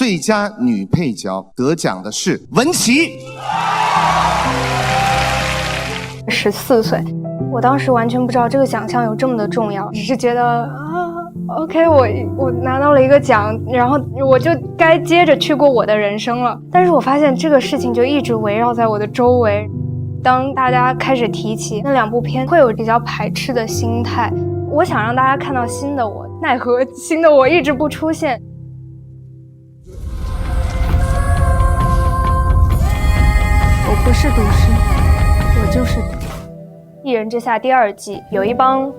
最佳女配角得奖的是文琪。14岁，我当时完全不知道这个奖项有这么的重要，只是觉得OK， 我拿到了一个奖，然后我就该接着去过我的人生了。但是我发现这个事情就一直围绕在我的周围。当大家开始提起那2部片，会有比较排斥的心态。我想让大家看到新的我，奈何新的我一直不出现。我不是赌师，我就是赌。一人之下第2季，有一帮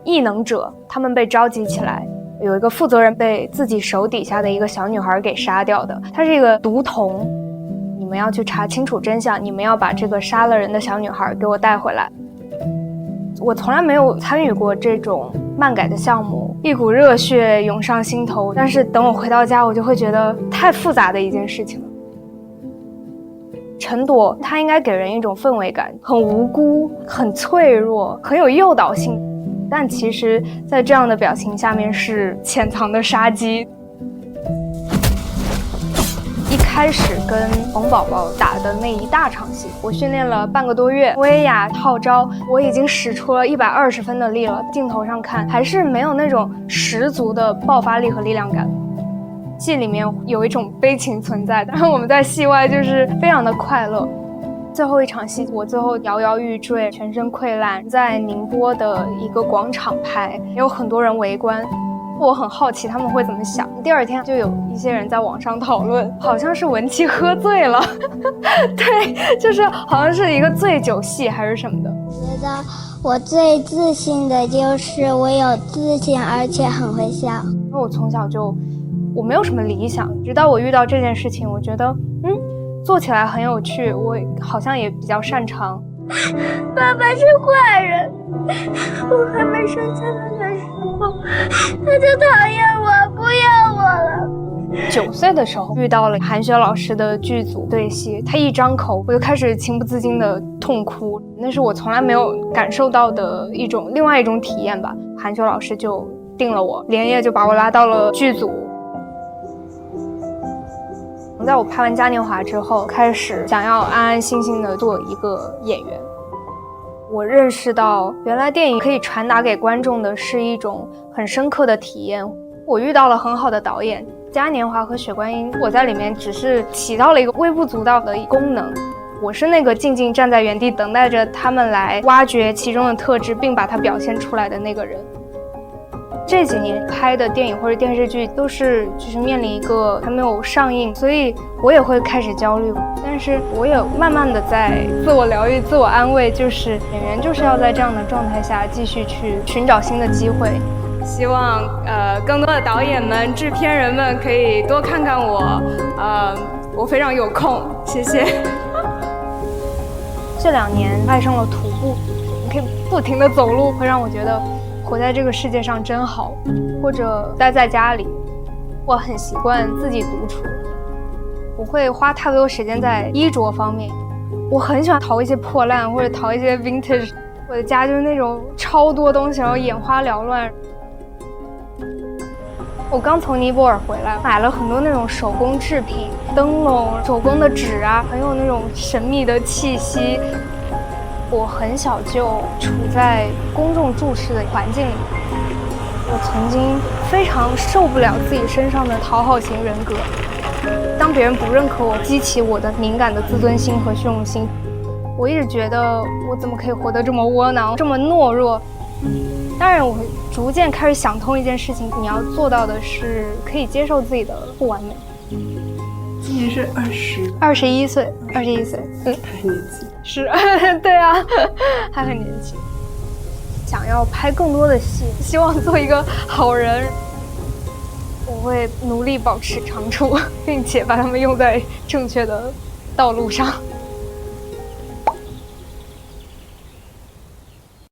异能者，他们被召集起来，有一个负责人被自己手底下的一个小女孩给杀掉的，她是一个毒童。你们要去查清楚真相，你们要把这个杀了人的小女孩给我带回来。我从来没有参与过这种漫改的项目，一股热血涌上心头，但是等我回到家，我就会觉得太复杂的一件事情了。陈朵她应该给人一种氛围感，很无辜，很脆弱，很有诱导性，但其实在这样的表情下面是潜藏的杀机。一开始跟冯宝宝打的那一大场戏，我训练了半个多月，薇娅号召，我已经使出了120分的力了，镜头上看还是没有那种十足的爆发力和力量感。戏里面有一种悲情存在，但是我们在戏外就是非常的快乐。最后一场戏，我最后摇摇欲坠，全身溃烂，在宁波的一个广场拍，也有很多人围观。我很好奇他们会怎么想。第2天就有一些人在网上讨论，好像是文琪喝醉了对，就是好像是一个醉酒戏还是什么的。我觉得我最自信的就是我有自信，而且很会笑。因为我从小我没有什么理想，直到我遇到这件事情，我觉得做起来很有趣，我好像也比较擅长。爸爸是坏人，我还没生下他的时候，他就讨厌我，不要我了。9岁的时候遇到了韩雪老师的剧组对戏，他一张口我就开始情不自禁的痛哭，那是我从来没有感受到的另外一种体验吧。韩雪老师就定了我，连夜就把我拉到了剧组。在我拍完嘉年华之后，开始想要安安心心的做一个演员。我认识到原来电影可以传达给观众的是一种很深刻的体验。我遇到了很好的导演，嘉年华和雪观音，我在里面只是起到了一个微不足道的功能。我是那个静静站在原地等待着他们来挖掘其中的特质并把它表现出来的那个人。这几年拍的电影或者电视剧都是就是面临一个还没有上映，所以我也会开始焦虑，但是我也慢慢的在自我疗愈、自我安慰，就是演员就是要在这样的状态下继续去寻找新的机会。希望更多的导演们、制片人们可以多看看我，我非常有空，谢谢。这2年爱上了徒步，你可以不停的走路，会让我觉得活在这个世界上真好，或者待在家里，我很习惯自己独处，不会花太多时间在衣着方面。我很喜欢淘一些破烂或者淘一些 vintage， 我的家就是那种超多东西，然后眼花缭乱。我刚从尼泊尔回来，买了很多那种手工制品，灯笼、手工的纸啊，很有那种神秘的气息。我很小就处在公众注视的环境里，我曾经非常受不了自己身上的讨好型人格。当别人不认可我，激起我的敏感的自尊心和虚荣心。我一直觉得我怎么可以活得这么窝囊，这么懦弱。当然我逐渐开始想通一件事情，你要做到的是可以接受自己的不完美。今年是21岁，还很年轻。是，对啊，还很年轻。想要拍更多的戏，希望做一个好人。我会努力保持长处，并且把它们用在正确的道路上。